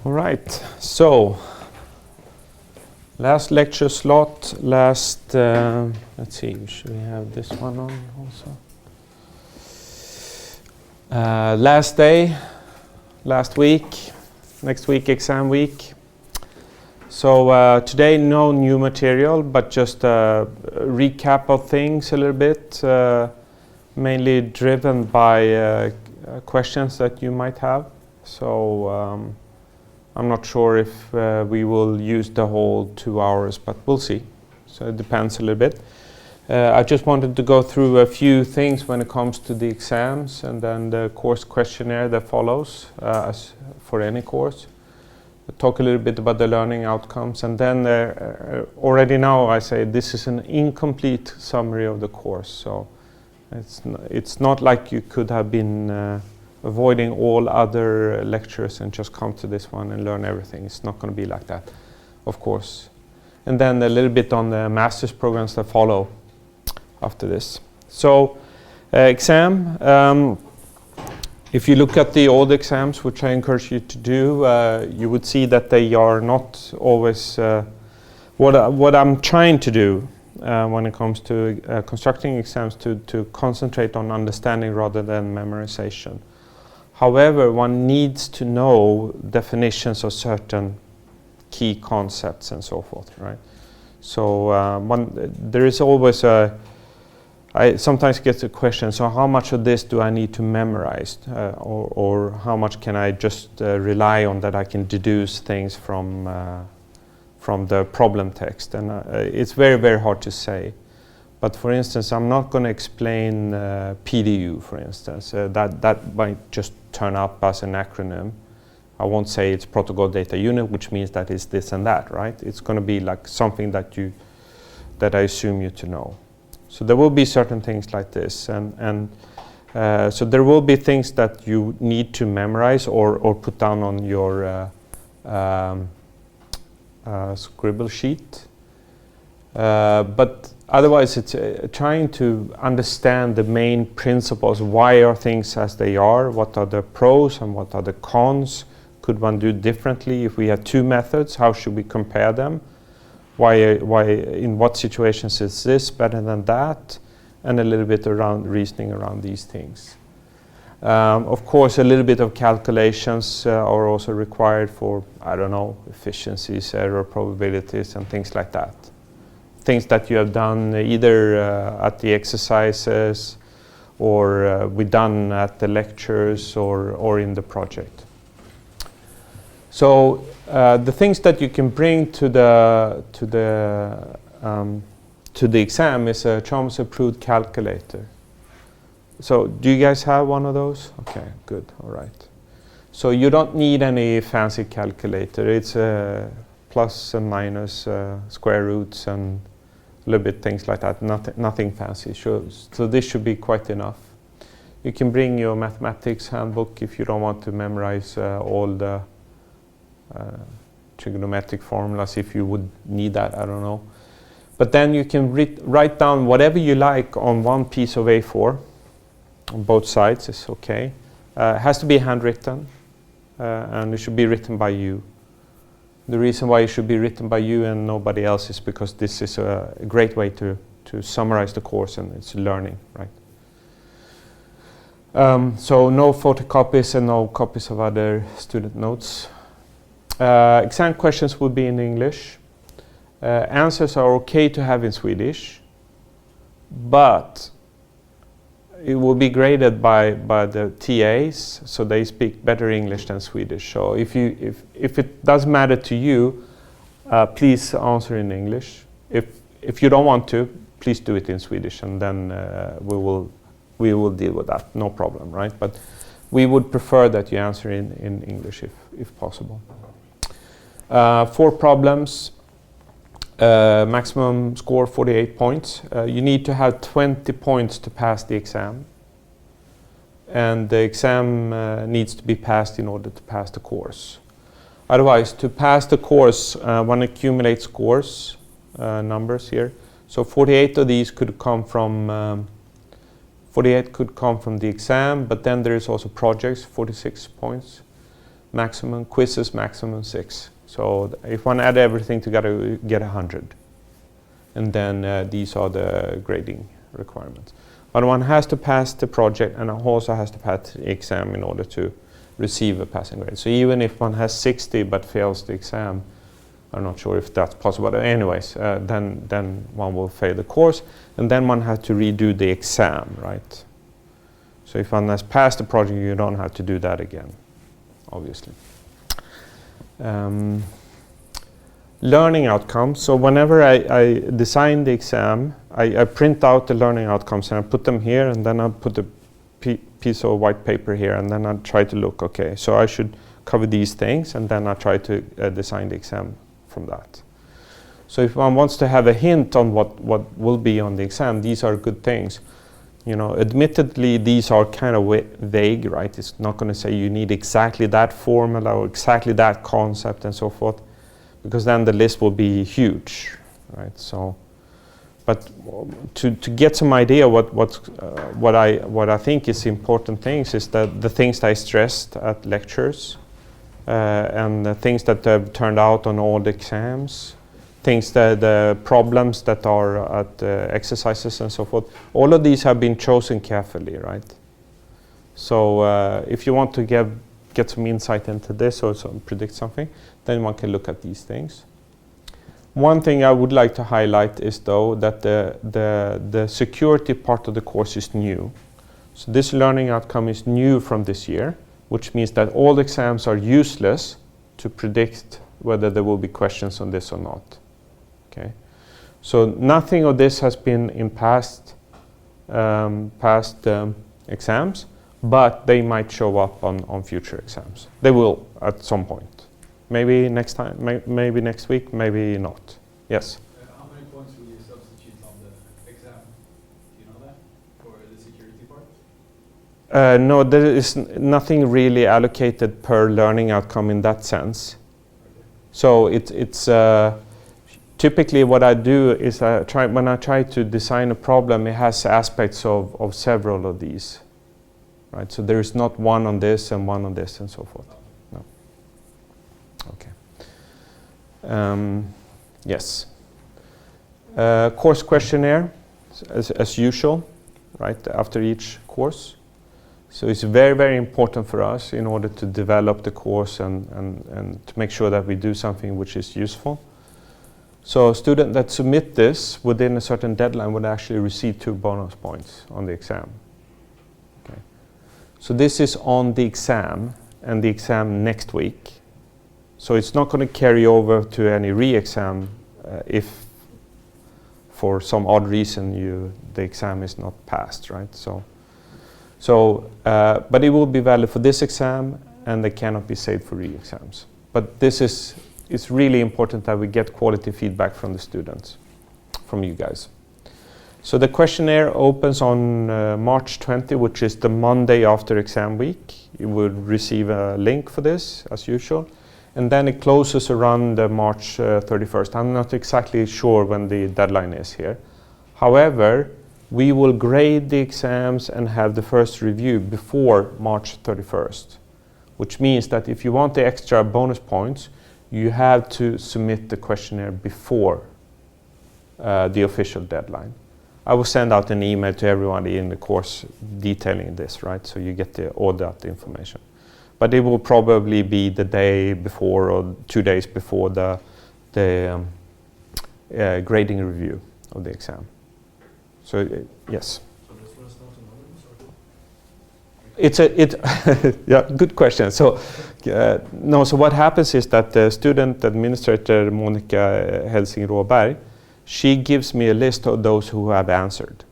All right, so last lecture slot, let's see, should we have this one on also? Last day, last week, next week exam week. So today no new material, but just a recap of things a little bit, mainly driven by questions that you might have. So I'm not sure if we will use the whole 2 hours, but we'll see. So it depends a little bit. I just wanted to go through a few things when it comes to the exams and then the course questionnaire that follows as for any course. Talk a little bit about the learning outcomes, and then already now I say this is an incomplete summary of the course. So it's not like you could have been avoiding all other lectures and just come to this one and learn everything. It's not going to be like that, of course. And then a little bit on the master's programs that follow after this. So exam, if you look at the old exams, which I encourage you to do, you would see that they are not always what I'm trying to do when it comes to constructing exams, to concentrate on understanding rather than memorization. However, one needs to know definitions of certain key concepts and so forth, right? So there is always I sometimes get the question, so how much of this do I need to memorize? Or how much can I just rely on that I can deduce things from the problem text? And it's very, very hard to say. But for instance, I'm not going to explain PDU, for instance. That might just turn up as an acronym. I won't say it's Protocol Data Unit, which means that it's this and that, right? It's going to be like something that I assume you to know. So there will be certain things like this, and so there will be things that you need to memorize or put down on your scribble sheet. But otherwise, it's trying to understand the main principles. Why are things as they are? What are the pros and what are the cons? Could one do differently? If we have two methods, how should we compare them? Why, in what situations is this better than that? And a little bit around reasoning around these things. Of course, a little bit of calculations are also required for, I don't know, efficiencies, error probabilities, and things like that. Things that you have done either at the exercises or we done at the lectures or in the project. So the things that you can bring to the exam is a Chalmers approved calculator. So do you guys have one of those? Okay, good, all right. So you don't need any fancy calculator. It's plus and minus, square roots and a little bit things like that. Nothing fancy. So this should be quite enough. You can bring your mathematics handbook if you don't want to memorize all the trigonometric formulas, if you would need that, I don't know. But then you can write down whatever you like on one piece of A4, on both sides is okay. It has to be handwritten, and it should be written by you. The reason why it should be written by you and nobody else is because this is a great way to summarize the course, and it's learning, right? So no photocopies and no copies of other student notes. Exam questions will be in English. Answers are okay to have in Swedish, but it will be graded by the TAs, so they speak better English than Swedish. So if it does matter to you, please answer in English. If you don't want to, please do it in Swedish, and then we will deal with that. No problem, right? But we would prefer that you answer in English if possible. 4 problems, maximum score 48 points. You need to have 20 points to pass the exam. And the exam needs to be passed in order to pass the course. Otherwise, to pass the course, one accumulates scores, numbers here. So 48 of these could come from 48 could come from the exam, but then there is also projects, 46 points. maximum, quizzes maximum 6. So if one add everything together, you get 100. And then these are the grading requirements. But one has to pass the project and also has to pass the exam in order to receive a passing grade. So even if one has 60 but fails the exam, I'm not sure if that's possible. But anyways, then one will fail the course, and then one has to redo the exam, right? So if one has passed the project, you don't have to do that again, obviously. Learning outcomes. So whenever I design the exam, I print out the learning outcomes and I put them here, and then I put a piece of white paper here, and then I try to look, okay, so I should cover these things, and then I try to design the exam from that. So if one wants to have a hint on what will be on the exam, these are good things. You know, admittedly, these are kind of vague, right? It's not going to say you need exactly that formula or exactly that concept and so forth, because then the list will be huge, right? So, but to get some idea what I think is important things is that the things that I stressed at lectures and the things that have turned out on all the exams, things that the problems that are at exercises and so forth, all of these have been chosen carefully, right? So if you want to get some insight into this or predict something, then one can look at these things. One thing I would like to highlight is though that the security part of the course is new. So this learning outcome is new from this year, which means that all exams are useless to predict whether there will be questions on this or not. Okay, so nothing of this has been in past exams, but they might show up on future exams. They will at some point. Maybe next time, maybe next week, maybe not. Yes? How many points will you substitute on the exam? Do you know that? For the security part? No, there is nothing really allocated per learning outcome in that sense. Okay. So it's typically what I do is when I try to design a problem, it has aspects of several of these. Right? So there is not one on this and one on this and so forth. No. Okay. Yes. Course questionnaire, as usual, right, after each course. So it's very, very important for us in order to develop the course and to make sure that we do something which is useful. So a student that submit this within a certain deadline would actually receive 2 bonus points on the exam. Okay. So this is on the exam and the exam next week. So it's not going to carry over to any re-exam if for some odd reason the exam is not passed, right? But it will be valid for this exam, and they cannot be saved for re-exams. But it's really important that we get quality feedback from the students, from you guys. So the questionnaire opens on March 20, which is the Monday after exam week. You will receive a link for this, as usual. And then it closes around March 31st. I'm not exactly sure when the deadline is here. However, we will grade the exams and have the first review before March 31st, which means that if you want the extra bonus points, you have to submit the questionnaire before the official deadline. I will send out an email to everybody in the course detailing this, right? So you get all that information. But it will probably be the day before or 2 days before the grading review of the exam. So yes. So this was not anonymous, or? Yeah, good question. So no, so what happens is that the student administrator Monica Helsing Råberg, she gives me a list of those who have answered,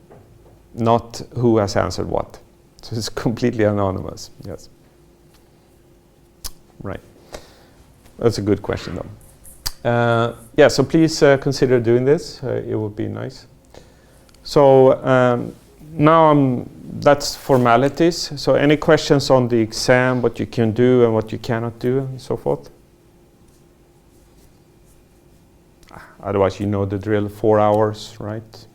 not who has answered what. So it's completely anonymous. Yes. Right. That's a good question, though. Yeah, so please consider doing this. It would be nice. So now that's formalities. So any questions on the exam, what you can do and what you cannot do, and so forth? Otherwise, you know the drill, 4 hours, right?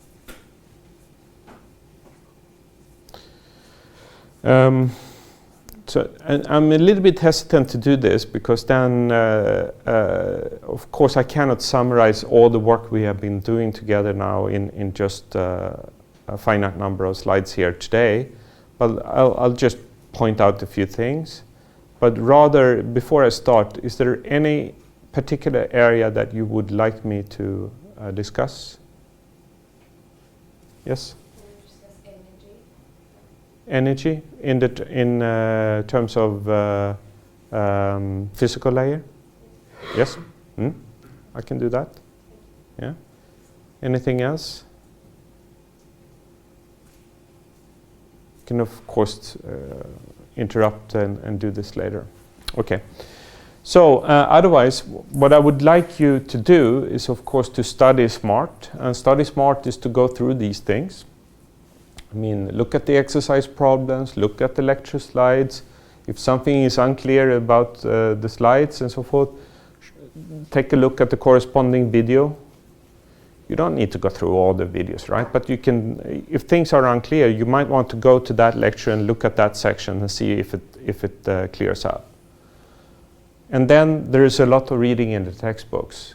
So, and I'm a little bit hesitant to do this because then, of course, I cannot summarize all the work we have been doing together now in just a finite number of slides here today. But I'll just point out a few things. But rather, before I start, is there any particular area that you would like me to discuss? Yes? Energy in terms of physical layer? Yes? I can do that. Yeah. Anything else? You can of course interrupt and do this later. Okay. So otherwise, what I would like you to do is of course to study smart. And study smart is to go through these things. I mean, look at the exercise problems, look at the lecture slides. If something is unclear about the slides and so forth, take a look at the corresponding video. You don't need to go through all the videos, right? But you can, if things are unclear, you might want to go to that lecture and look at that section and see if it clears up. And then there is a lot of reading in the textbooks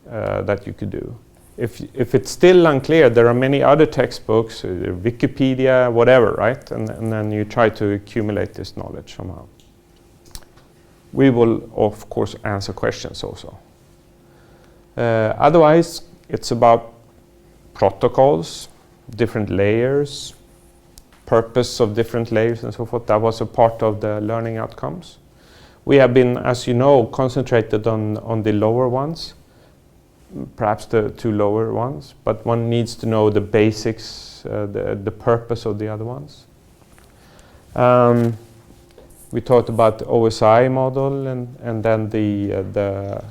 that you could do. If it's still unclear, there are many other textbooks, Wikipedia, whatever, right? And then you try to accumulate this knowledge somehow. We will, of course, answer questions also. Otherwise, it's about protocols, different layers, purpose of different layers and so forth. That was a part of the learning outcomes. We have been, as you know, concentrated on the lower ones. Perhaps the two lower ones, but one needs to know the basics, the purpose of the other ones. We talked about the OSI model, and then the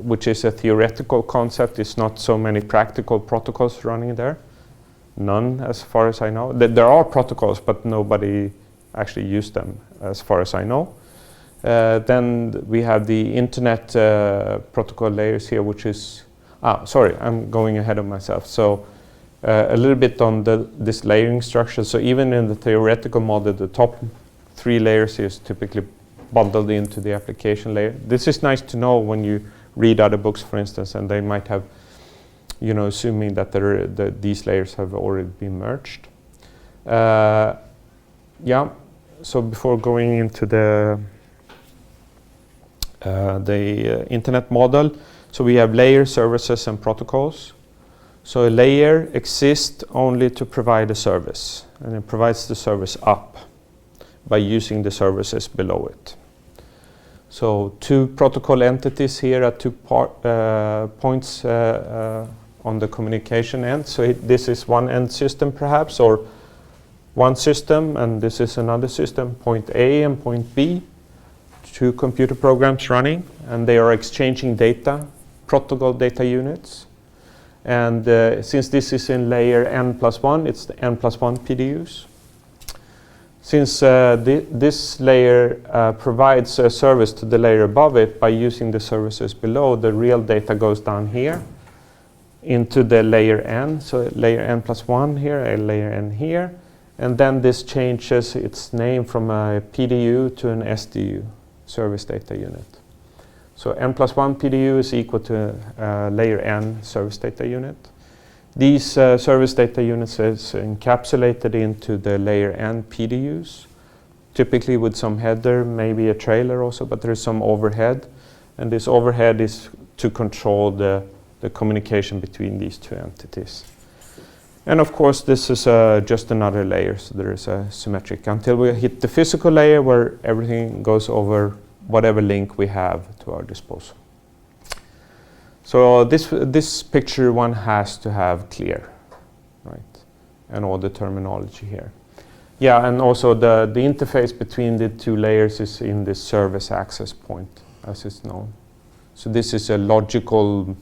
which is a theoretical concept. It's not so many practical protocols running there. None, as far as I know. There are protocols, but nobody actually used them, as far as I know. Then we have the internet protocol layers here, which is, sorry, I'm going ahead of myself. So a little bit on this layering structure. So even in the theoretical model, the top 3 layers is typically bundled into the application layer. This is nice to know when you read other books, for instance, and they might have, you know, assuming that these layers have already been merged. Yeah, so before going into the internet model, so we have layer services and protocols. So a layer exists only to provide a service, and it provides the service up by using the services below it. So 2 protocol entities here at 2 points on the communication end. So this is one end system perhaps, or one system, and this is another system, point A and point B. 2 computer programs running, and they are exchanging data, protocol data units. And since this is in layer n+1, it's the n+1 PDUs. Since this layer provides a service to the layer above it by using the services below, the real data goes down here into the layer n. So layer n+1 here, a layer n here. And then this changes its name from a PDU to an SDU, service data unit. So n+1 PDU is equal to layer n service data unit. These service data units is encapsulated into the layer n PDUs, typically with some header, maybe a trailer also, but there is some overhead. And this overhead is to control the communication between these 2 entities. And of course, this is just another layer, so there is a symmetric until we hit the physical layer where everything goes over whatever link we have to our disposal. So this picture one has to have clear, right? And all the terminology here. Yeah, and also the interface between the 2 layers is in this service access point, as it's known. So this is a logical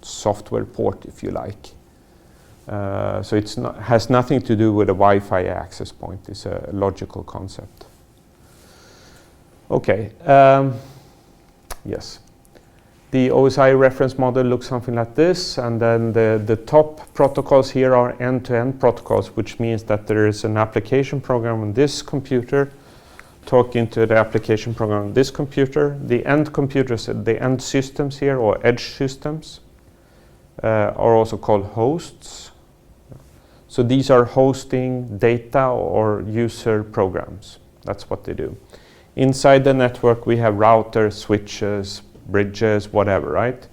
software port, if you like. So it's has nothing to do with a Wi-Fi access point. It's a logical concept. Okay. Yes. The OSI reference model looks something like this, and then the top protocols here are end-to-end protocols, which means that there is an application program on this computer talking to the application program on this computer. The end computers, the end systems here, or edge systems, are also called hosts. So these are hosting data or user programs. That's what they do. Inside the network, we have routers, switches, bridges, whatever, right?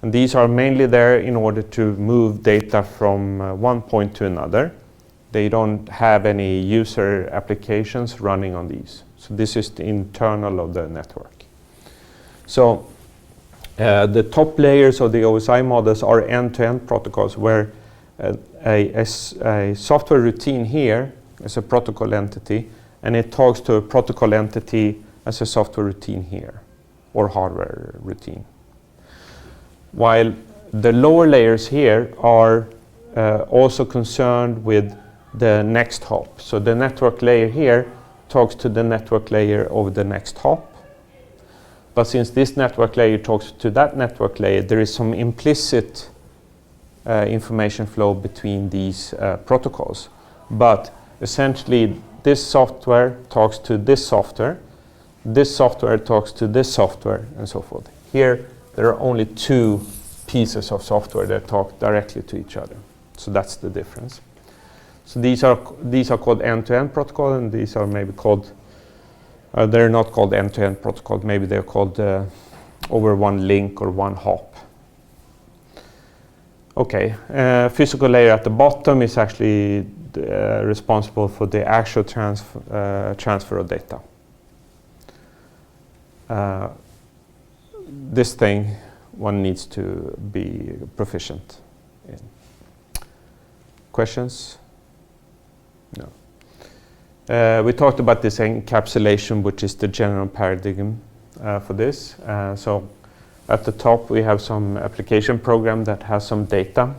And these are mainly there in order to move data from one point to another. They don't have any user applications running on these. So this is the internal of the network. So the top layers of the OSI models are end-to-end protocols where a software routine here is a protocol entity, and it talks to a protocol entity as a software routine here, or hardware routine. While the lower layers here are also concerned with the next hop. So the network layer here talks to the network layer over the next hop. But since this network layer talks to that network layer, there is some implicit information flow between these protocols. But essentially, this software talks to this software talks to this software, and so forth. Here, there are only two pieces of software that talk directly to each other. So that's the difference. So these are called end-to-end protocol, and these are maybe called, they're not called end-to-end protocol, maybe they're called over one link or one hop. Okay, physical layer at the bottom is actually responsible for the actual transfer of data. This thing one needs to be proficient in. Questions? No. We talked about this encapsulation, which is the general paradigm for this. So at the top, we have some application program that has some data.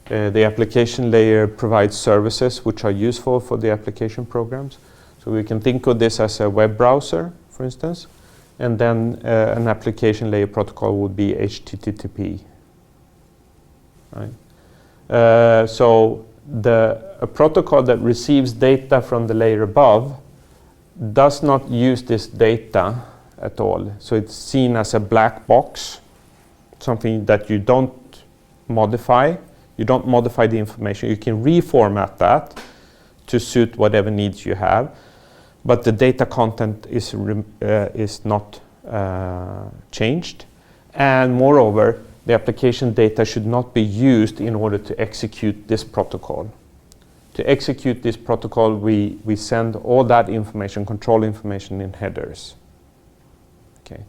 The application layer provides services which are useful for the application programs. So we can think of this as a web browser, for instance, and then an application layer protocol would be HTTP. Right? So a protocol that receives data from the layer above does not use this data at all. So it's seen as a black box, something that you don't modify. You don't modify the information. You can reformat that to suit whatever needs you have, but the data content is not changed. And moreover, the application data should not be used in order to execute this protocol. To execute this protocol, we send all that information, control information, in headers. Okay.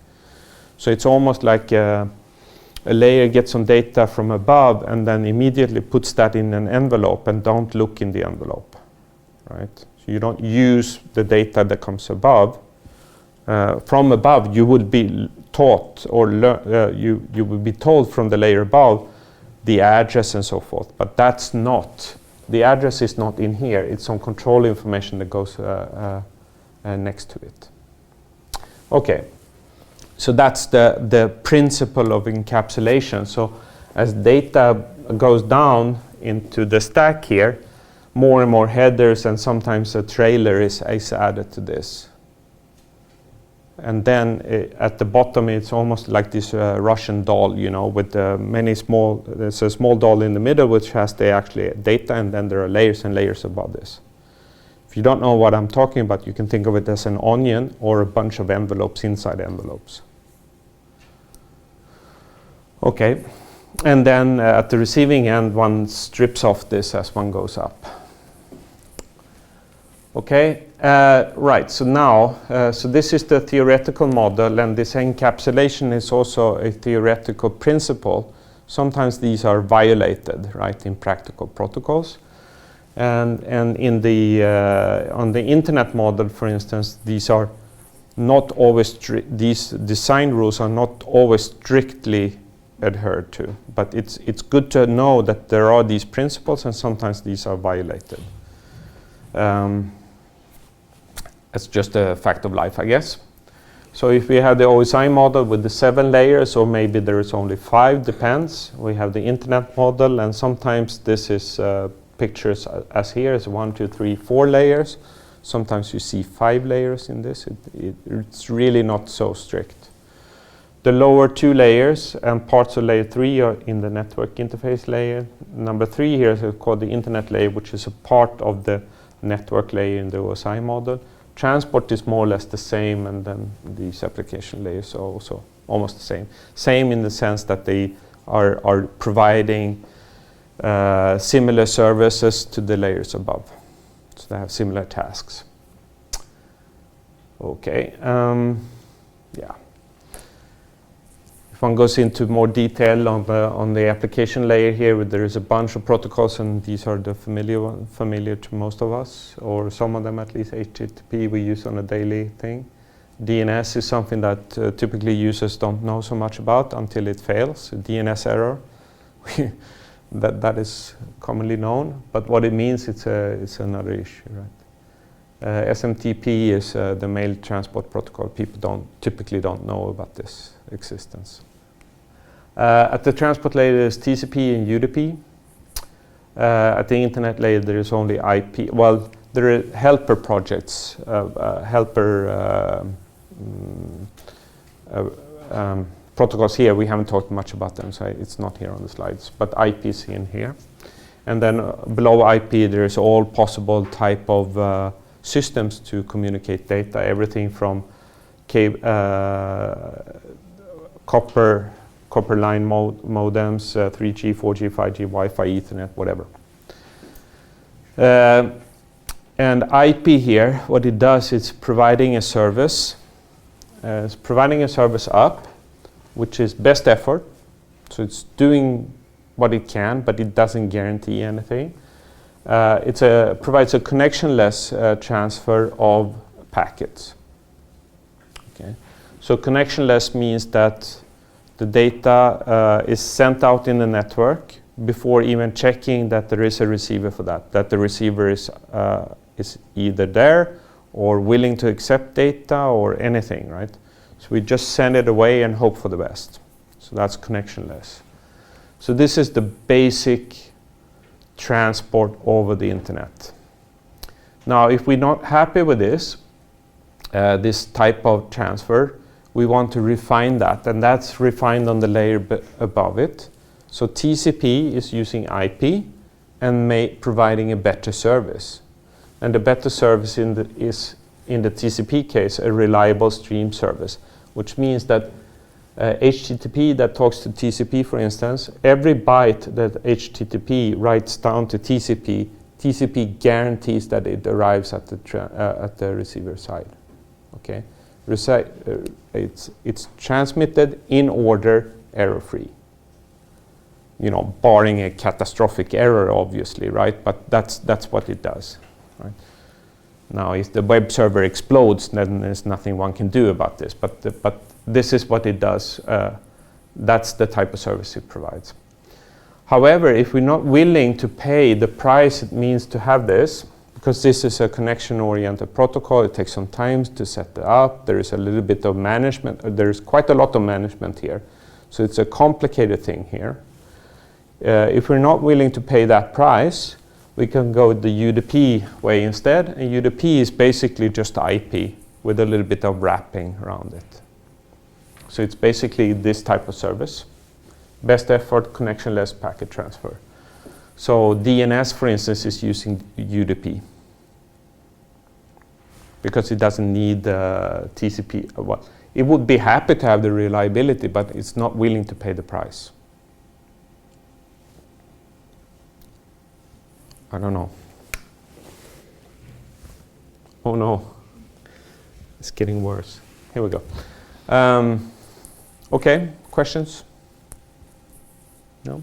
So it's almost like a layer gets some data from above and then immediately puts that in an envelope and don't look in the envelope, right? So you don't use the data that comes above. From above, you would be taught or you would be told from the layer above the address and so forth, but that's not, the address is not in here. It's some control information that goes next to it. Okay. So that's the principle of encapsulation. So as data goes down into the stack here, more and more headers and sometimes a trailer is added to this. And then at the bottom, it's almost like this Russian doll, you know, with many small, there's a small doll in the middle which has the actually data, and then there are layers and layers above this. If you don't know what I'm talking about, you can think of it as an onion or a bunch of envelopes inside envelopes. Okay, and then at the receiving end, one strips off this as one goes up. Okay, right, so now, so this is the theoretical model, and this encapsulation is also a theoretical principle. Sometimes these are violated, right, in practical protocols. And in the, on the internet model, for instance, these are not always, these design rules are not always strictly adhered to, but it's good to know that there are these principles and sometimes these are violated. It's just a fact of life, I guess. So if we have the OSI model with the 7 layers, or maybe there is only 5, depends. We have the internet model, and sometimes this is pictures as here is 1, 2, 3, 4 layers. Sometimes you see 5 layers in this. It's really not so strict. The lower 2 layers and parts of layer 3 are in the network interface layer. Number 3 here is called the internet layer, which is a part of the network layer in the OSI model. Transport is more or less the same, and then these application layers are also almost the same. Same in the sense that they are providing similar services to the layers above. So they have similar tasks. Okay, yeah. If one goes into more detail on the application layer here, there is a bunch of protocols, and these are the familiar to most of us, or some of them at least. HTTP we use on a daily thing. DNS is something that typically users don't know so much about until it fails, a DNS error. that is commonly known, but what it means, it's another issue, right? SMTP is the mail transport protocol. People typically don't know about this existence. At the transport layer, there's TCP and UDP. At the internet layer, there is only IP. Well, there are helper projects, protocols here. We haven't talked much about them, so it's not here on the slides, but IP is in here. And then below IP, there is all possible type of systems to communicate data, everything from copper line modems, 3G, 4G, 5G, Wi-Fi, Ethernet, whatever. And IP here, what it does, it's providing a service. It's providing a service up, which is best effort. So it's doing what it can, but it doesn't guarantee anything. It provides a connectionless transfer of packets. Okay. So connectionless means that the data is sent out in the network before even checking that there is a receiver for that the receiver is either there or willing to accept data or anything, right? So we just send it away and hope for the best. So that's connectionless. So this is the basic transport over the internet. Now, if we're not happy with this type of transfer, we want to refine that, and that's refined on the layer above it. So TCP is using IP and providing a better service. And the better service is in the TCP case a reliable stream service, which means that HTTP that talks to TCP, for instance, every byte that HTTP writes down to TCP, TCP guarantees that it arrives at the receiver side. Okay, it's transmitted in order, error-free. You know, barring a catastrophic error, obviously, right? But that's what it does. Right? Now, if the web server explodes, then there's nothing one can do about this. But this is what it does. That's the type of service it provides. However, if we're not willing to pay the price it means to have this, because this is a connection-oriented protocol, it takes some time to set it up. There is a little bit of management. There's quite a lot of management here. So it's a complicated thing here. If we're not willing to pay that price, we can go the UDP way instead. And UDP is basically just IP with a little bit of wrapping around it. So it's basically this type of service. Best effort, connectionless packet transfer. So DNS, for instance, is using UDP because it doesn't need TCP. Well, it would be happy to have the reliability, but it's not willing to pay the price. I don't know. Oh no, it's getting worse. Here we go. Okay, questions? No?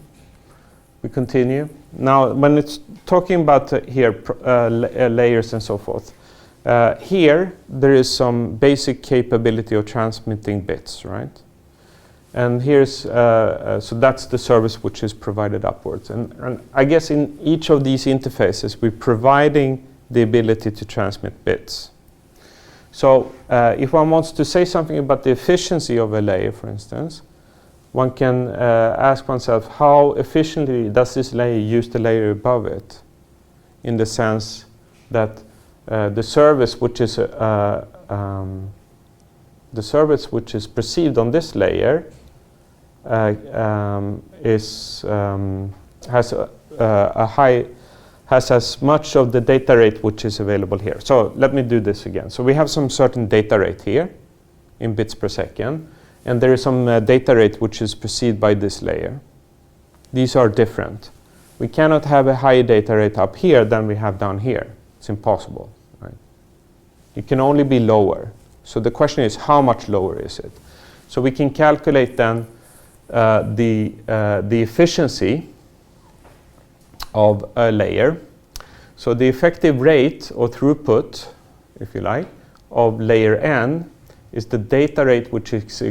We continue. Now, when it's talking about layers and so forth, here there is some basic capability of transmitting bits, right? And here's, so that's the service which is provided upwards. And I guess in each of these interfaces, we're providing the ability to transmit bits. So if one wants to say something about the efficiency of a layer, for instance, one can ask oneself, how efficiently does this layer use the layer above it? In the sense that the service which is perceived on this layer has as much of the data rate which is available here. So let me do this again. So we have some certain data rate here in bits per second, and there is some data rate which is perceived by this layer. These are different. We cannot have a higher data rate up here than we have down here. It's impossible, right? It can only be lower. So the question is, how much lower is it? So we can calculate then the efficiency of a layer. So the effective rate or throughput, if you like, of layer n is the data rate which is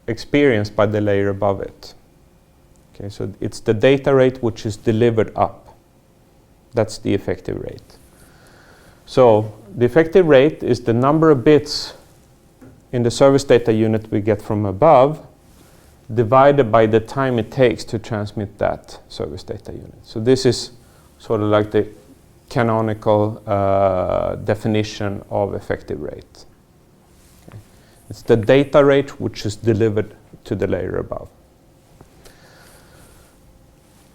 experienced by the layer above it. Okay, so it's the data rate which is delivered up. That's the effective rate. So the effective rate is the number of bits in the service data unit we get from above divided by the time it takes to transmit that service data unit. So this is sort of like the canonical definition of effective rate. Okay. It's the data rate which is delivered to the layer above.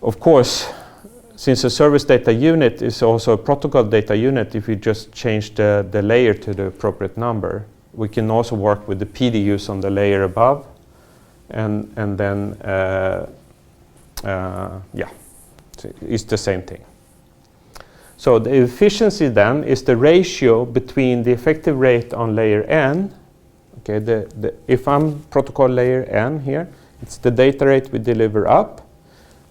Of course, since a service data unit is also a protocol data unit, if we just change the layer to the appropriate number, we can also work with the PDUs on the layer above, and then yeah, it's the same thing. So the efficiency then is the ratio between the effective rate on layer n. Okay, if I'm protocol layer n here, it's the data rate we deliver up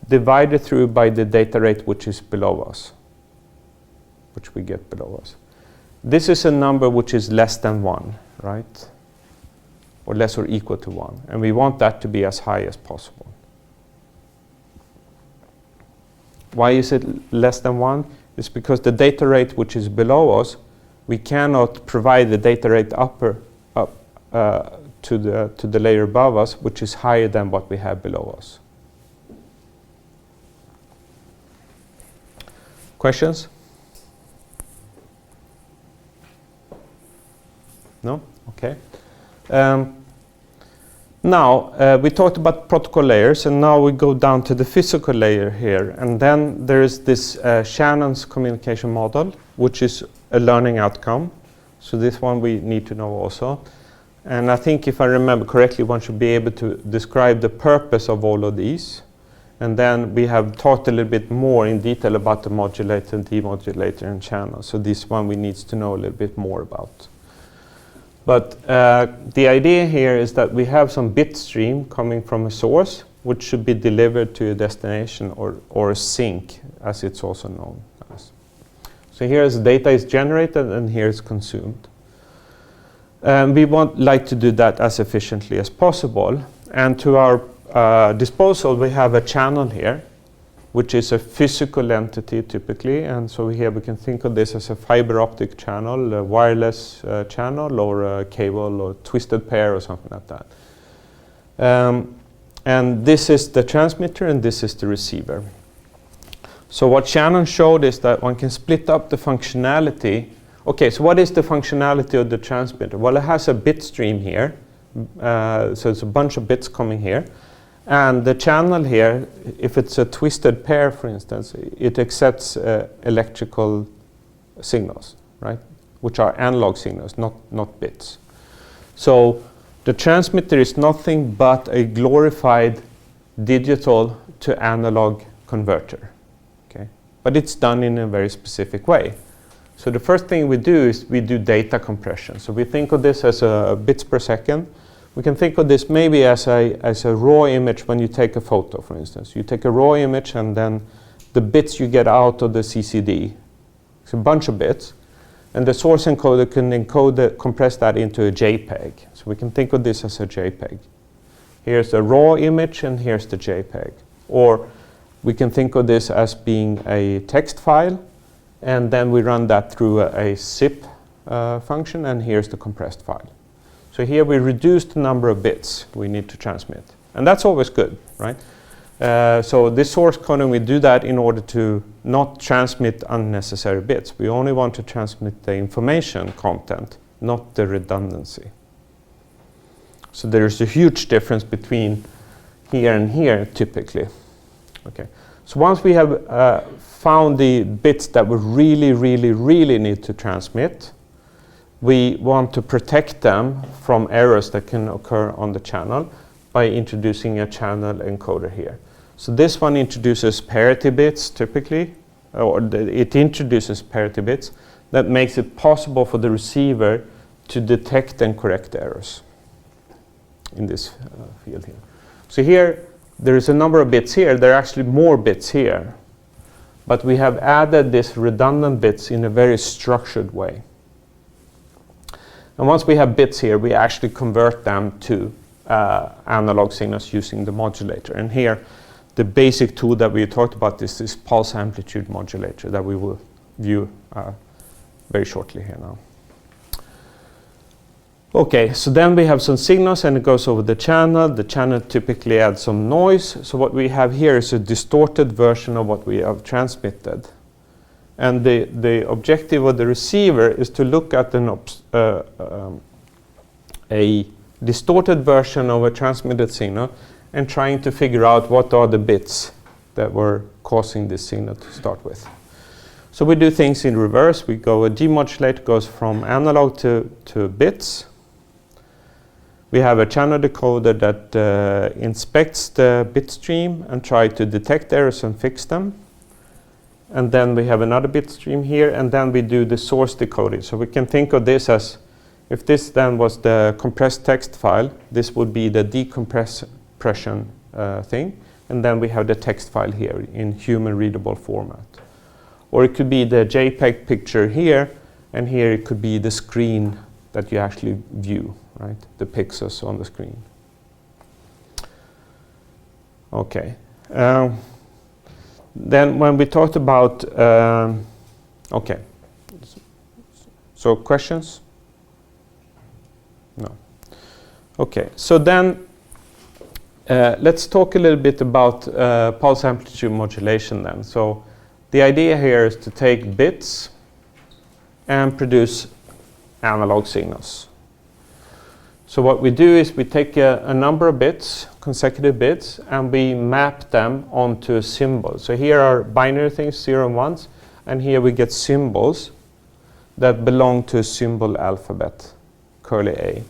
divided through by the data rate which is below us, which we get below us. This is a number which is less than 1, right? Or less or equal to 1. And we want that to be as high as possible. Why is it less than 1? It's because the data rate which is below us, we cannot provide the data rate up to the layer above us, which is higher than what we have below us. Questions? No? Okay. Now, we talked about protocol layers, and now we go down to the physical layer here. And then there is this Shannon's communication model, which is a learning outcome. So this one we need to know also. And I think if I remember correctly, one should be able to describe the purpose of all of these. And then we have talked a little bit more in detail about the modulator and demodulator and channel. So this one we need to know a little bit more about. But the idea here is that we have some bit stream coming from a source, which should be delivered to a destination or a sink, as it's also known as. So here's data is generated and here is consumed. We like to do that as efficiently as possible. And to our disposal, we have a channel here, which is a physical entity typically. And so here we can think of this as a fiber optic channel, a wireless channel, or a cable or twisted pair or something like that. And this is the transmitter and this is the receiver. So what Shannon showed is that one can split up the functionality. Okay, so what is the functionality of the transmitter? Well, it has a bit stream here. So it's a bunch of bits coming here. And the channel here, if it's a twisted pair, for instance, it accepts electrical signals, right? Which are analog signals, not bits. So the transmitter is nothing but a glorified digital to analog converter, okay? But it's done in a very specific way. So the first thing we do is we do data compression. So we think of this as bits per second. We can think of this maybe as a raw image when you take a photo, for instance. You take a raw image and then the bits you get out of the CCD. It's a bunch of bits. And the source encoder can compress that into a JPEG. So we can think of this as a JPEG. Here's the raw image and here's the JPEG. Or we can think of this as being a text file, and then we run that through a zip function, and here's the compressed file. So here we reduce the number of bits we need to transmit. And that's always good, right? So this source coding, we do that in order to not transmit unnecessary bits. We only want to transmit the information content, not the redundancy. So there's a huge difference between here and here, typically. Okay. So once we have found the bits that we really need to transmit, we want to protect them from errors that can occur on the channel by introducing a channel encoder here. So this one introduces parity bits, typically, or it introduces parity bits that makes it possible for the receiver to detect and correct errors in this field here. So here, there is a number of bits here. There are actually more bits here. But we have added these redundant bits in a very structured way. And once we have bits here, we actually convert them to analog signals using the modulator. And here, the basic tool that we talked about is this pulse amplitude modulator that we will view very shortly here now. Okay, so then we have some signals and it goes over the channel. The channel typically adds some noise. So what we have here is a distorted version of what we have transmitted. And the objective of the receiver is to look at a distorted version of a transmitted signal and trying to figure out what are the bits that were causing this signal to start with. So we do things in reverse. We go, a demodulator goes from analog to bits. We have a channel decoder that inspects the bit stream and try to detect errors and fix them. And then we have another bit stream here, and then we do the source decoding. So we can think of this as, if this then was the compressed text file, this would be the decompression thing. And then we have the text file here in human readable format. Or it could be the JPEG picture here, and here it could be the screen that you actually view, right? The pixels on the screen. Okay. Then when we talked about, okay. So questions? No. Okay, so then let's talk a little bit about pulse amplitude modulation then. So the idea here is to take bits and produce analog signals. So what we do is we take a number of bits, consecutive bits, and we map them onto a symbol. So here are binary things, 0 and 1s, and here we get symbols that belong to a symbol alphabet, curly A.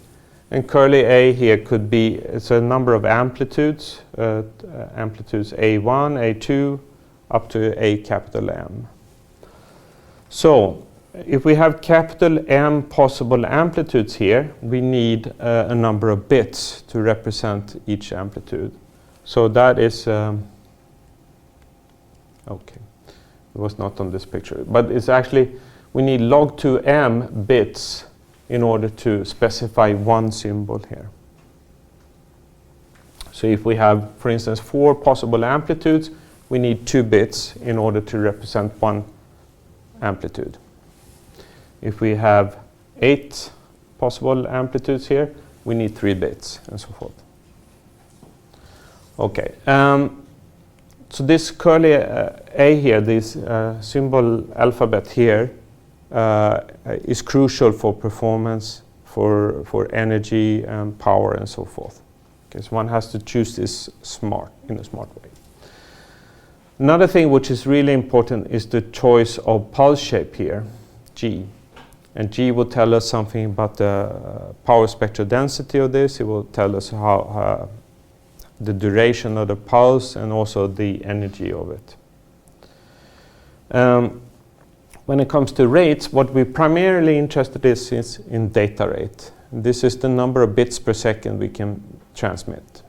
And curly A here could be, it's a number of amplitudes, amplitudes A1, A2, up to A capital M. So if we have capital M possible amplitudes here, we need a number of bits to represent each amplitude. So that is, okay, it was not on this picture, but it's actually, we need log 2m bits in order to specify one symbol here. So if we have, for instance, 4 possible amplitudes, we need 2 bits in order to represent one amplitude. If we have 8 possible amplitudes here, we need 3 bits, and so forth. Okay, so this curly A here, this symbol alphabet here, is crucial for performance, for energy and power and so forth. Okay, so one has to choose this in a smart way. Another thing which is really important is the choice of pulse shape here, G. And G will tell us something about the power spectral density of this. It will tell us how the duration of the pulse and also the energy of it. When it comes to rates, what we're primarily interested in is in data rate. This is the number of bits per second we can transmit.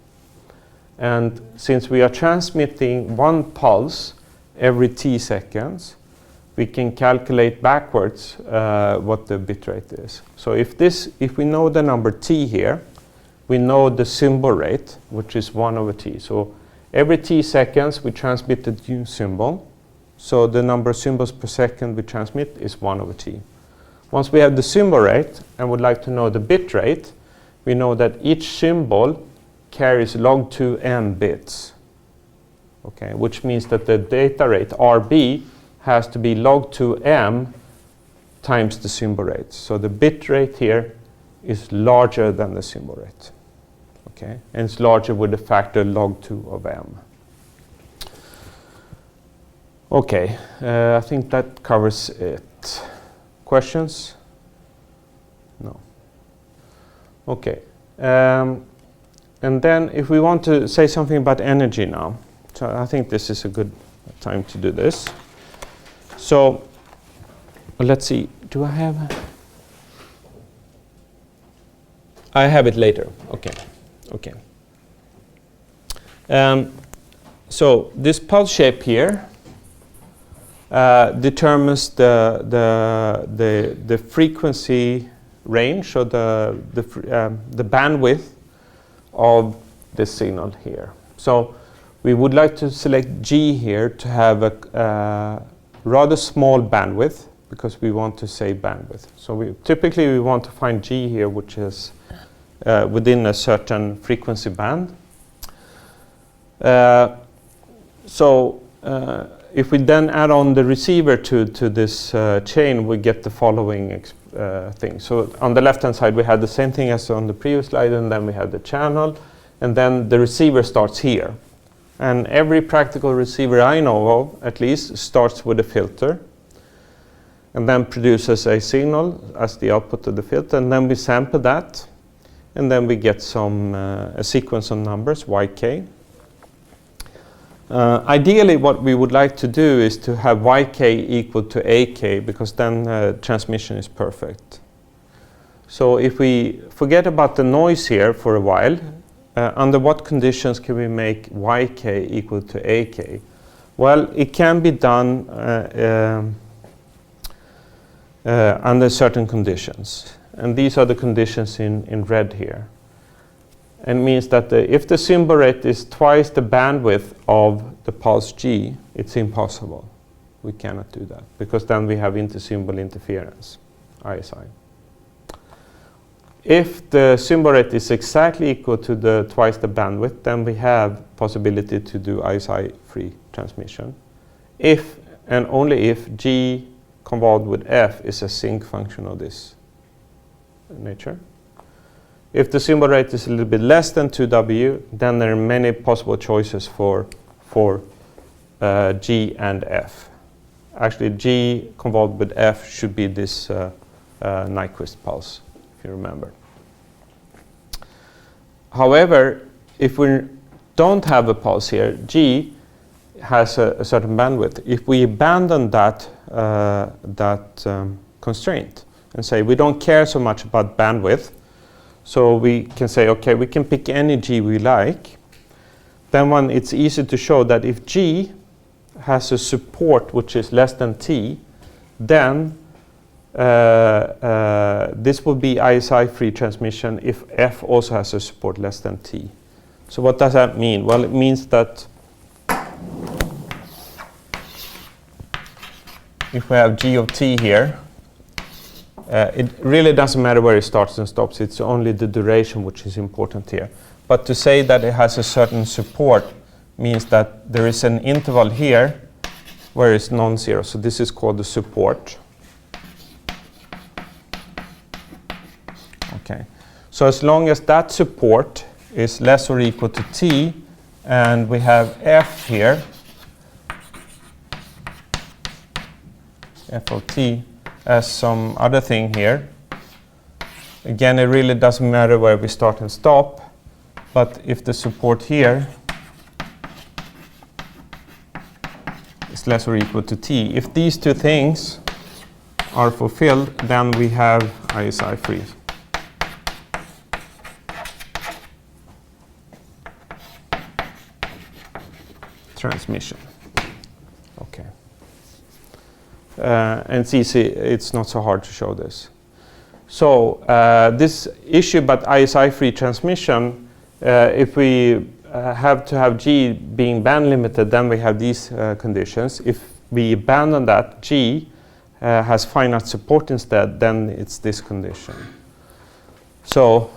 And since we are transmitting one pulse every t seconds, we can calculate backwards what the bit rate is. So if we know the number t here, we know the symbol rate, which is 1 over t. So every t seconds we transmit a new symbol. So the number of symbols per second we transmit is 1 over t. Once we have the symbol rate and would like to know the bit rate, we know that each symbol carries log 2m bits. Okay, which means that the data rate RB has to be log 2m times the symbol rate. So the bit rate here is larger than the symbol rate. Okay, and it's larger with a factor log 2 of m. Okay, I think that covers it. Questions? No. Okay. And then if we want to say something about energy now, so I think this is a good time to do this. So let's see, do I have? I have it later. Okay. Okay. So this pulse shape here determines the frequency range, or the bandwidth of this signal here. So we would like to select G here to have a rather small bandwidth, because we want to save bandwidth. So typically we want to find G here, which is within a certain frequency band. If we then add on the receiver to this chain, we get the following thing. So on the left-hand side, we had the same thing as on the previous slide, and then we had the channel, and then the receiver starts here. And every practical receiver I know of, at least, starts with a filter, and then produces a signal as the output of the filter, and then we sample that, and then we get some a sequence of numbers, yk. Ideally, what we would like to do is to have yk equal to ak, because then transmission is perfect. So if we forget about the noise here for a while, under what conditions can we make yk equal to ak? Well, it can be done under certain conditions. And these are the conditions in red here. And means that if the symbol rate is twice the bandwidth of the pulse G, it's impossible. We cannot do that, because then we have intersymbol interference, ISI. If the symbol rate is exactly equal to twice the bandwidth, then we have possibility to do ISI-free transmission. If and only if G convolved with F is a sinc function of this nature. If the symbol rate is a little bit less than 2W, then there are many possible choices for G and F. Actually, G convolved with F should be this Nyquist pulse, if you remember. However, if we don't have a pulse here, G has a certain bandwidth. If we abandon that constraint and say we don't care so much about bandwidth, so we can say, okay, we can pick any G we like, then it's easy to show that if G has a support which is less than T, then this will be ISI-free transmission if F also has a support less than T. So what does that mean? Well, it means that if we have G of T here, it really doesn't matter where it starts and stops. It's only the duration which is important here. But to say that it has a certain support means that there is an interval here where it's non-zero. So this is called the support. Okay. So as long as that support is less or equal to T, and we have F here, F of T, as some other thing here. Again, it really doesn't matter where we start and stop, but if the support here is less or equal to T, if these two things are fulfilled, then we have ISI-free. Transmission. Okay. And it's easy, it's not so hard to show this. So this issue about ISI-free transmission, if we have to have G being band limited, then we have these conditions. If we abandon that, G has finite support instead, then it's this condition. So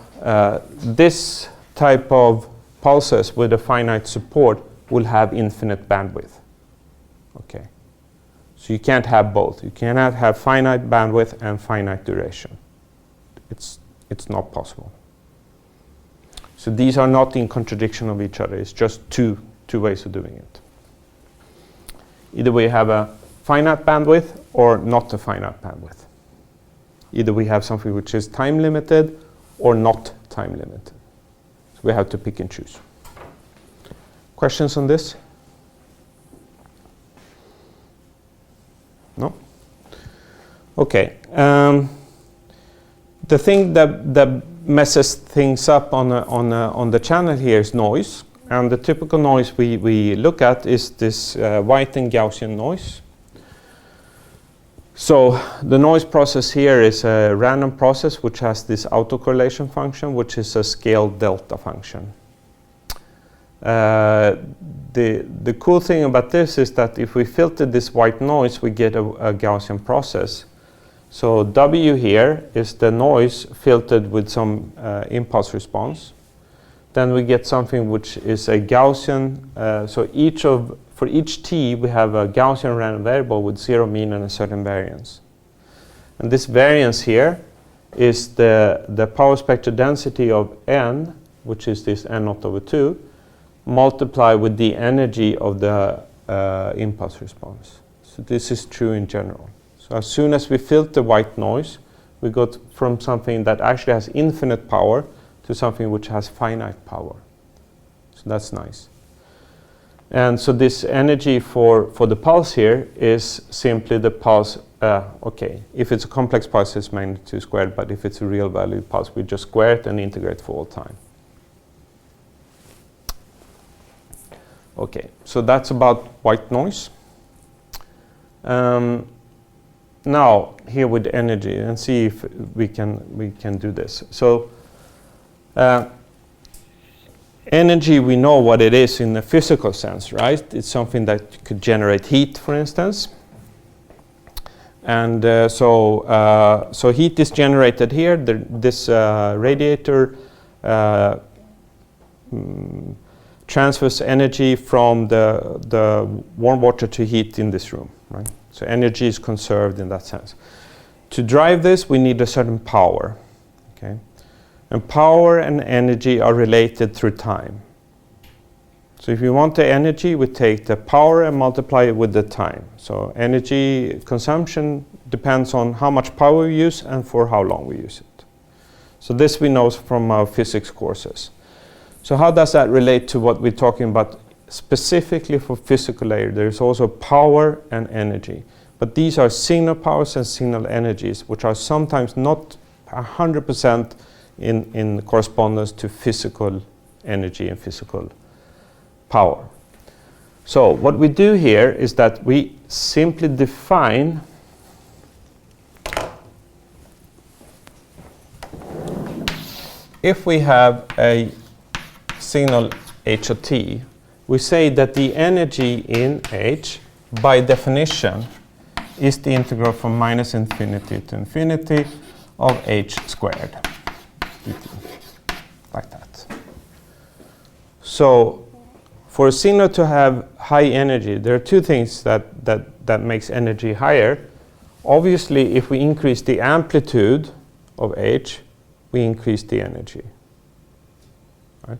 this type of pulses with a finite support will have infinite bandwidth. Okay. So you can't have both. You cannot have finite bandwidth and finite duration. It's not possible. So these are not in contradiction of each other. It's just two ways of doing it. Either we have a finite bandwidth or not a finite bandwidth. Either we have something which is time limited or not time limited. So we have to pick and choose. Questions on this? No? Okay. The thing that messes things up on the channel here is noise. And the typical noise we look at is this white and Gaussian noise. So the noise process here is a random process which has this autocorrelation function, which is a scale delta function. The cool thing about this is that if we filter this white noise, we get a Gaussian process. So W here is the noise filtered with some impulse response. Then we get something which is a Gaussian. For each t, we have a Gaussian random variable with 0 mean and a certain variance. And this variance here is the power spectral density of n, which is this n naught over 2, multiplied with the energy of the impulse response. So this is true in general. So as soon as we filter white noise, we go from something that actually has infinite power to something which has finite power. So that's nice. And so this energy for the pulse here is simply the pulse. Okay, if it's a complex pulse, it's magnitude squared, but if it's a real valued pulse, we just square it and integrate for all time. Okay, so that's about white noise. Now here with energy, and see if we can do this. So energy, we know what it is in the physical sense, right? It's something that could generate heat, for instance. And so heat is generated here. This radiator transfers energy from the warm water to heat in this room, right? So energy is conserved in that sense. To drive this, we need a certain power, okay? And power and energy are related through time. So if you want the energy, we take the power and multiply it with the time. So energy consumption depends on how much power we use and for how long we use it. So this we know from our physics courses. So how does that relate to what we're talking about specifically for physical layer? There's also power and energy. But these are signal powers and signal energies, which are sometimes not 100% in correspondence to physical energy and physical power. So what we do here is that we simply define if we have a signal h of t, we say that the energy in h, by definition, is the integral from minus infinity to infinity of h squared, dt, like that. So for a signal to have high energy, there are two things that makes energy higher. Obviously, if we increase the amplitude of h, we increase the energy. Right?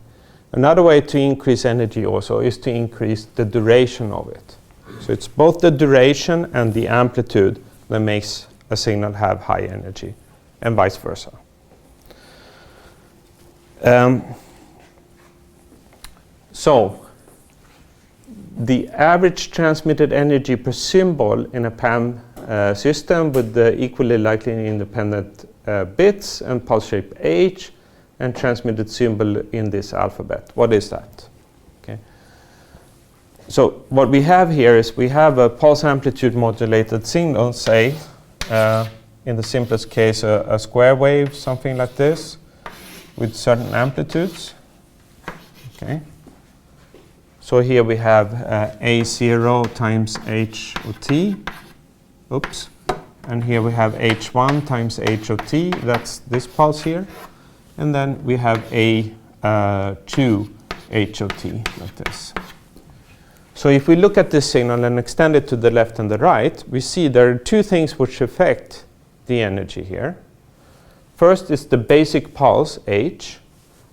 Another way to increase energy also is to increase the duration of it. So it's both the duration and the amplitude that makes a signal have high energy, and vice versa. So the average transmitted energy per symbol in a PAM system with the equally likely independent bits and pulse shape h and transmitted symbol in this alphabet. What is that? Okay. So what we have here is we have a pulse amplitude modulated signal, say, in the simplest case, a square wave, something like this, with certain amplitudes. Okay. So here we have A0 times h of t. Oops. And here we have h1 times h of t. That's this pulse here. And then we have A2 h of t, like this. So if we look at this signal and extend it to the left and the right, we see there are two things which affect the energy here. First is the basic pulse, h,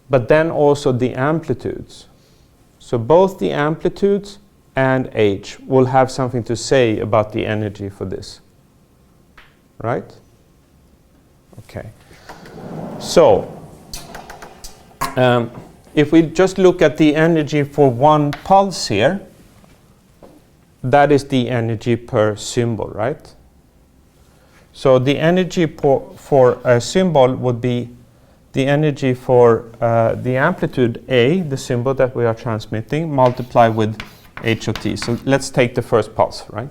but then also the amplitudes. So both the amplitudes and h will have something to say about the energy for this. Right? Okay. So, if we just look at the energy for one pulse here, that is the energy per symbol, right? So the energy for a symbol would be the energy for the amplitude A, the symbol that we are transmitting, multiplied with h of t. So let's take the first pulse, right?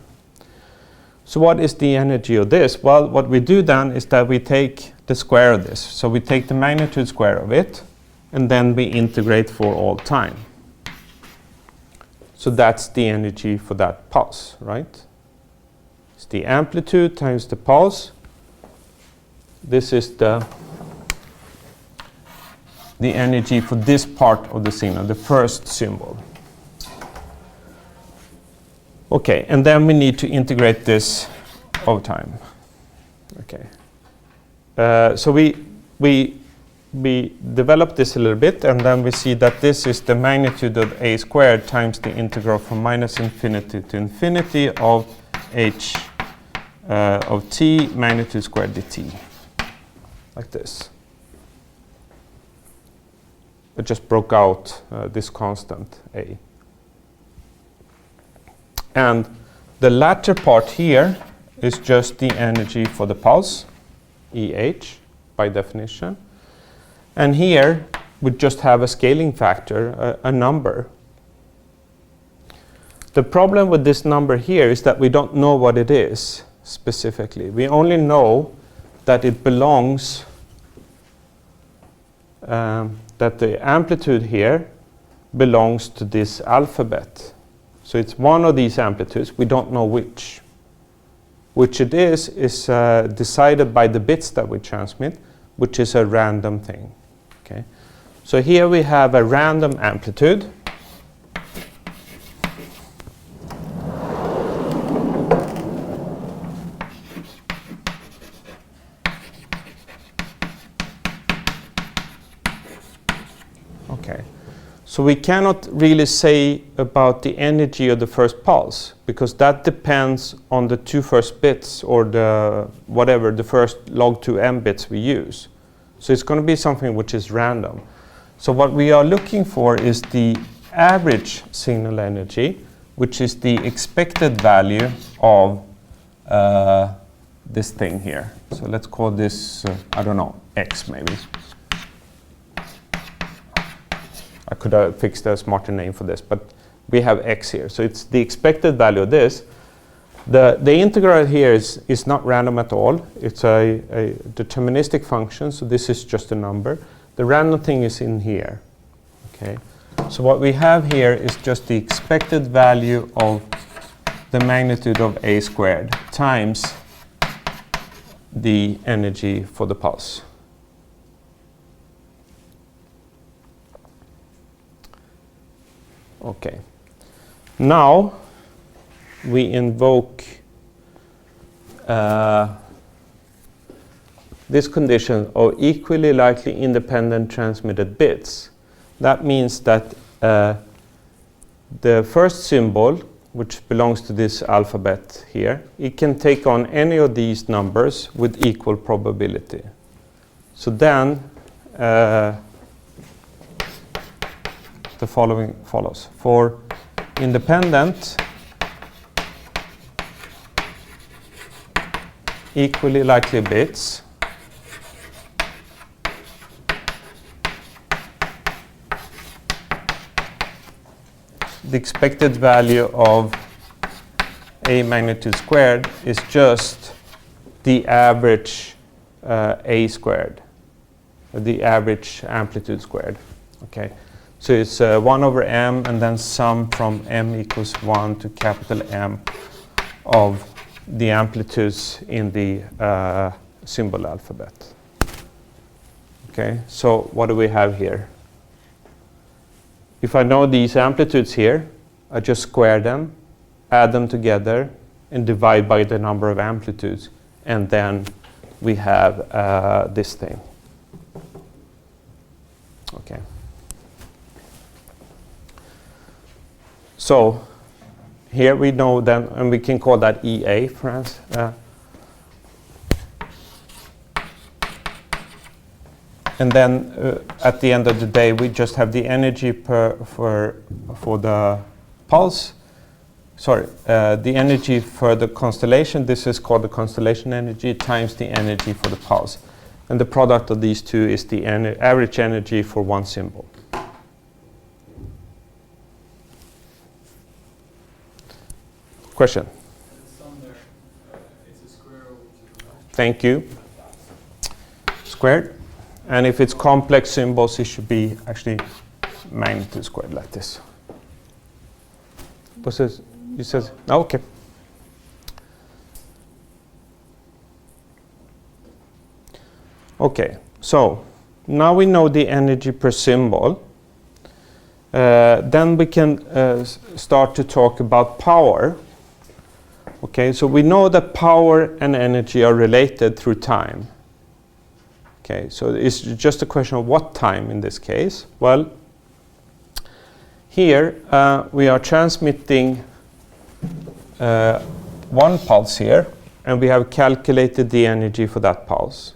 So what is the energy of this? Well, what we do then is that we take the square of this. So we take the magnitude square of it, and then we integrate for all time. So that's the energy for that pulse, right? It's the amplitude times the pulse. This is the energy for this part of the signal, the first symbol. Okay, and then we need to integrate this over time. Okay. So we develop this a little bit, and then we see that this is the magnitude of a squared times the integral from minus infinity to infinity of h of t magnitude squared dt. Like this. It just broke out this constant a. And the latter part here is just the energy for the pulse, EH, by definition. And here we just have a scaling factor, a number. The problem with this number here is that we don't know what it is specifically. We only know that it belongs, that the amplitude here belongs to this alphabet. So it's one of these amplitudes, we don't know which. Which it is decided by the bits that we transmit, which is a random thing. Okay. So here we have a random amplitude. Okay. So we cannot really say about the energy of the first pulse, because that depends on the two first bits, or the whatever, the first log 2m bits we use. So it's going to be something which is random. So what we are looking for is the average signal energy, which is the expected value of this thing here. So let's call this, I don't know, x maybe. I could have fixed a smarter name for this, but we have x here. So it's the expected value of this. The integral here is not random at all. It's a deterministic function, so this is just a number. The random thing is in here. Okay. So what we have here is just the expected value of the magnitude of a squared times the energy for the pulse. Okay. Now we invoke this condition of equally likely independent transmitted bits. That means that the first symbol, which belongs to this alphabet here, it can take on any of these numbers with equal probability. So then the following follows. For independent equally likely bits, the expected value of a magnitude squared is just the average a squared, the average amplitude squared. Okay. So it's 1 over m, and then sum from m equals 1 to capital M of the amplitudes in the symbol alphabet. Okay, so what do we have here? If I know these amplitudes here, I just square them, add them together, and divide by the number of amplitudes. And then we have this thing. Okay. So here we know then, and we can call that EA, for instance. And then at the end of the day, we just have the energy for the pulse. Sorry, the energy for the constellation. This is called the constellation energy times the energy for the pulse. And the product of these two is the average energy for one symbol. Question? It's on there. It's a square root. Thank you. Squared. And if it's complex symbols, it should be actually magnitude squared like this. What's this? You said, oh, okay. Okay, so now we know the energy per symbol. Then we can start to talk about power. Okay, so we know that power and energy are related through time. Okay, so it's just a question of what time in this case. Well, here we are transmitting one pulse here, and we have calculated the energy for that pulse.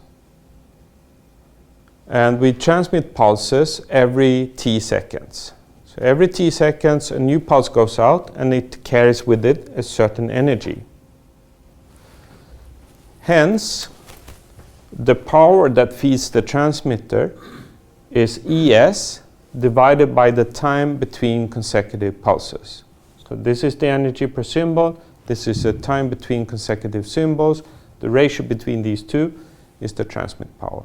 And we transmit pulses every t seconds. So every t seconds a new pulse goes out and it carries with it a certain energy. Hence, the power that feeds the transmitter is ES divided by the time between consecutive pulses. So this is the energy per symbol. This is the time between consecutive symbols. The ratio between these two is the transmit power.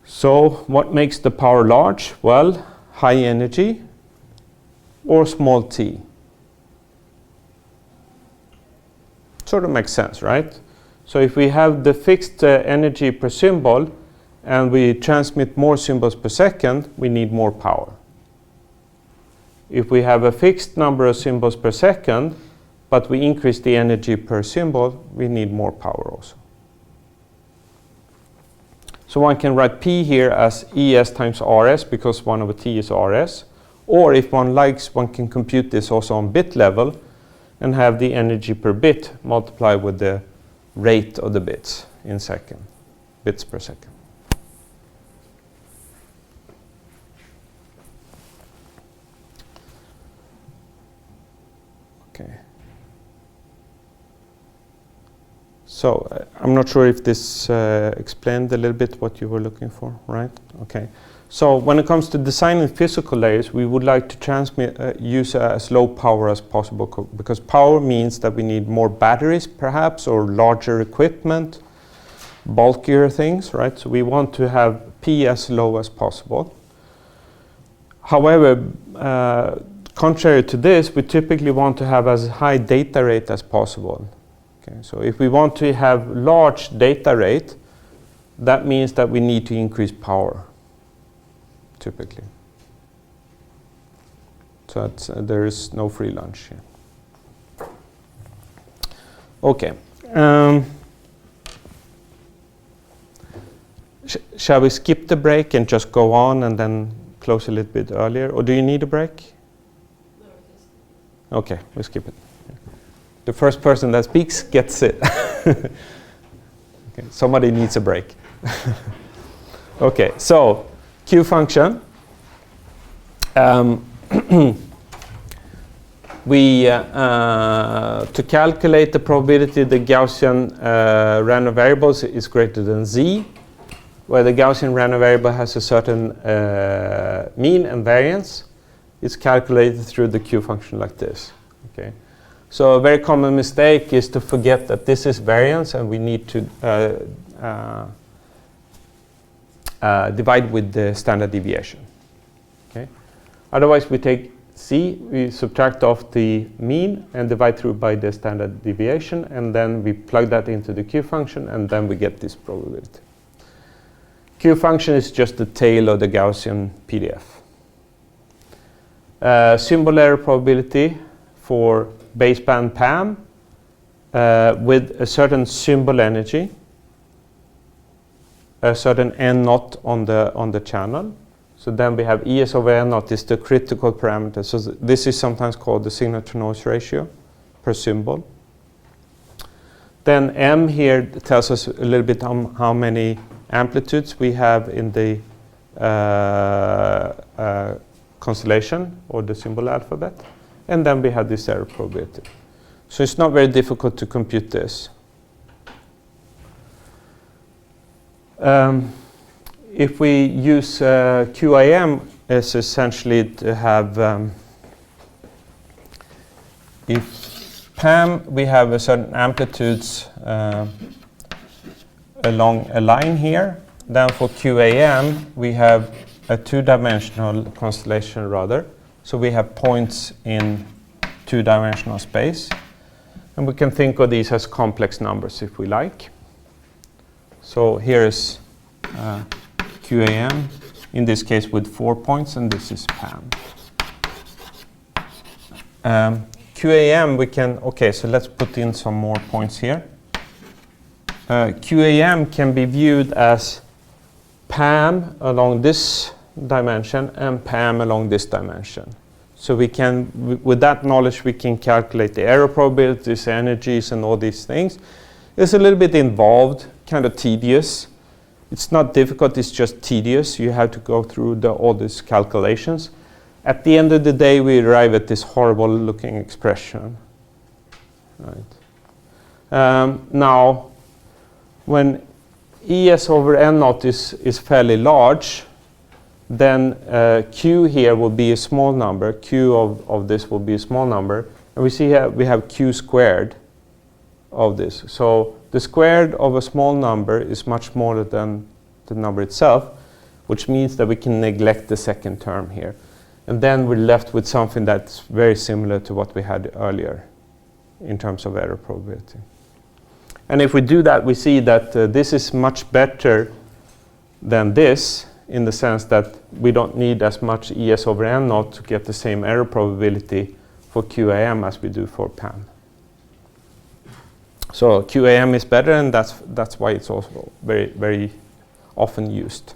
So what makes the power large? Well, high energy or small t. Sort of makes sense, right? So if we have the fixed energy per symbol and we transmit more symbols per second, we need more power. If we have a fixed number of symbols per second, but we increase the energy per symbol, we need more power also. So one can write P here as ES times RS because 1 over T is RS. Or if one likes, one can compute this also on bit level and have the energy per bit multiplied with the rate of the bits in second, bits per second. Okay. So I'm not sure if this explained a little bit what you were looking for, right? Okay. So when it comes to designing physical layers, we would like to transmit, use as low power as possible because power means that we need more batteries perhaps or larger equipment, bulkier things, right? So we want to have P as low as possible. However, contrary to this, we typically want to have as high data rate as possible. Okay, so if we want to have large data rate, that means that we need to increase power, typically. So there is no free lunch here. Okay. Shall we skip the break and just go on and then close a little bit earlier? Or do you need a break? No, it is. Okay, we skip it. The first person that speaks gets it. Okay, somebody needs a break. Okay, so Q function. We to calculate the probability the Gaussian random variables is greater than z, where the Gaussian random variable has a certain mean and variance, it's calculated through the Q function like this. Okay. So a very common mistake is to forget that this is variance and we need to divide with the standard deviation. Okay. Otherwise we take C, we subtract off the mean and divide through by the standard deviation, and then we plug that into the Q function and then we get this probability. Q function is just the tail of the Gaussian PDF. symbol error probability for baseband PAM with a certain symbol energy, a certain n naught on the channel. So then we have ES over n naught is the critical parameter. So this is sometimes called the signal to noise ratio per symbol. Then M here tells us a little bit how many amplitudes we have in the constellation or the symbol alphabet. And then we have this error probability. So it's not very difficult to compute this. If we use QAM, it's essentially to have, if PAM, we have a certain amplitudes along a line here. Then for QAM, we have a two-dimensional constellation rather. So we have points in two-dimensional space. And we can think of these as complex numbers if we like. So here is QAM, in this case with 4 points, and this is PAM. QAM, we can, okay, so let's put in some more points here. QAM can be viewed as PAM along this dimension and PAM along this dimension. So we can, with that knowledge, we can calculate the error probabilities, energies, and all these things. It's a little bit involved, kind of tedious. It's not difficult, it's just tedious. You have to go through all these calculations. At the end of the day, we arrive at this horrible looking expression. Right. Now, when ES over N naught is fairly large, then Q here will be a small number. Q of this will be a small number. And we see here we have Q squared of this. So the squared of a small number is much smaller than the number itself, which means that we can neglect the second term here. And then we're left with something that's very similar to what we had earlier in terms of error probability. And if we do that, we see that this is much better than this, in the sense that we don't need as much ES over N naught to get the same error probability for QAM as we do for PAM. So QAM is better, and that's why it's also very, very often used.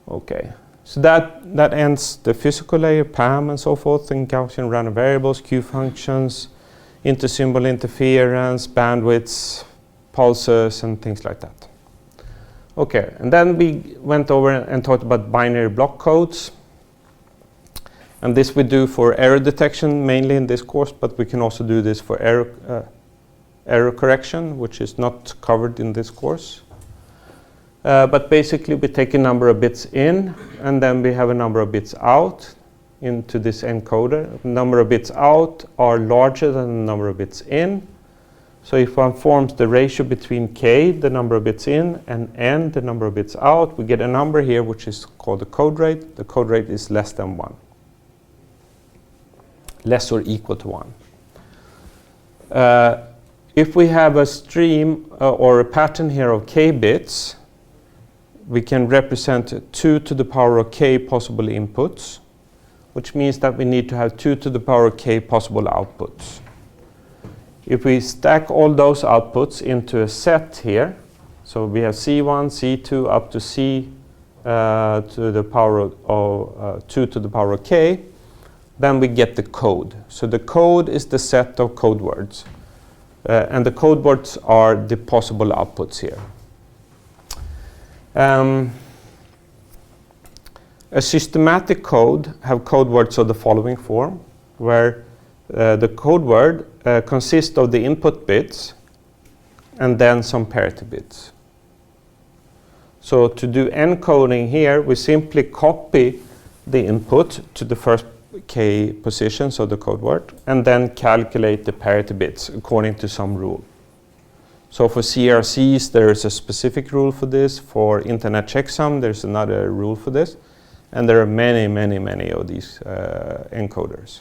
Okay, so that ends the physical layer, PAM and so forth, and Gaussian random variables, Q functions, intersymbol interference, bandwidths, pulses, and things like that. Okay, and then we went over and talked about binary block codes. And this we do for error detection mainly in this course, but we can also do this for error correction, which is not covered in this course. But basically we take a number of bits in, and then we have a number of bits out into this encoder. The number of bits out are larger than the number of bits in. So if one forms the ratio between k, the number of bits in, and n, the number of bits out, we get a number here which is called the code rate. The code rate is less than 1. Less or equal to 1. If we have a stream or a pattern here of k bits, we can represent 2 to the power of k possible inputs, which means that we need to have 2 to the power of k possible outputs. If we stack all those outputs into a set here, so we have C1, C2 up to C to the power of 2 to the power of k, then we get the code. So the code is the set of code words. And the code words are the possible outputs here. A systematic code have code words of the following form, where the code word consists of the input bits and then some parity bits. So to do encoding here, we simply copy the input to the first k positions of the code word and then calculate the parity bits according to some rule. So for CRCs, there is a specific rule for this. For internet checksum, there's another rule for this. And there are many, many, many of these encoders.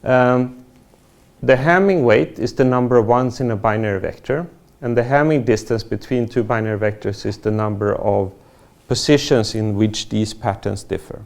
The Hamming weight is the number of ones in a binary vector, and the Hamming distance between two binary vectors is the number of positions in which these patterns differ.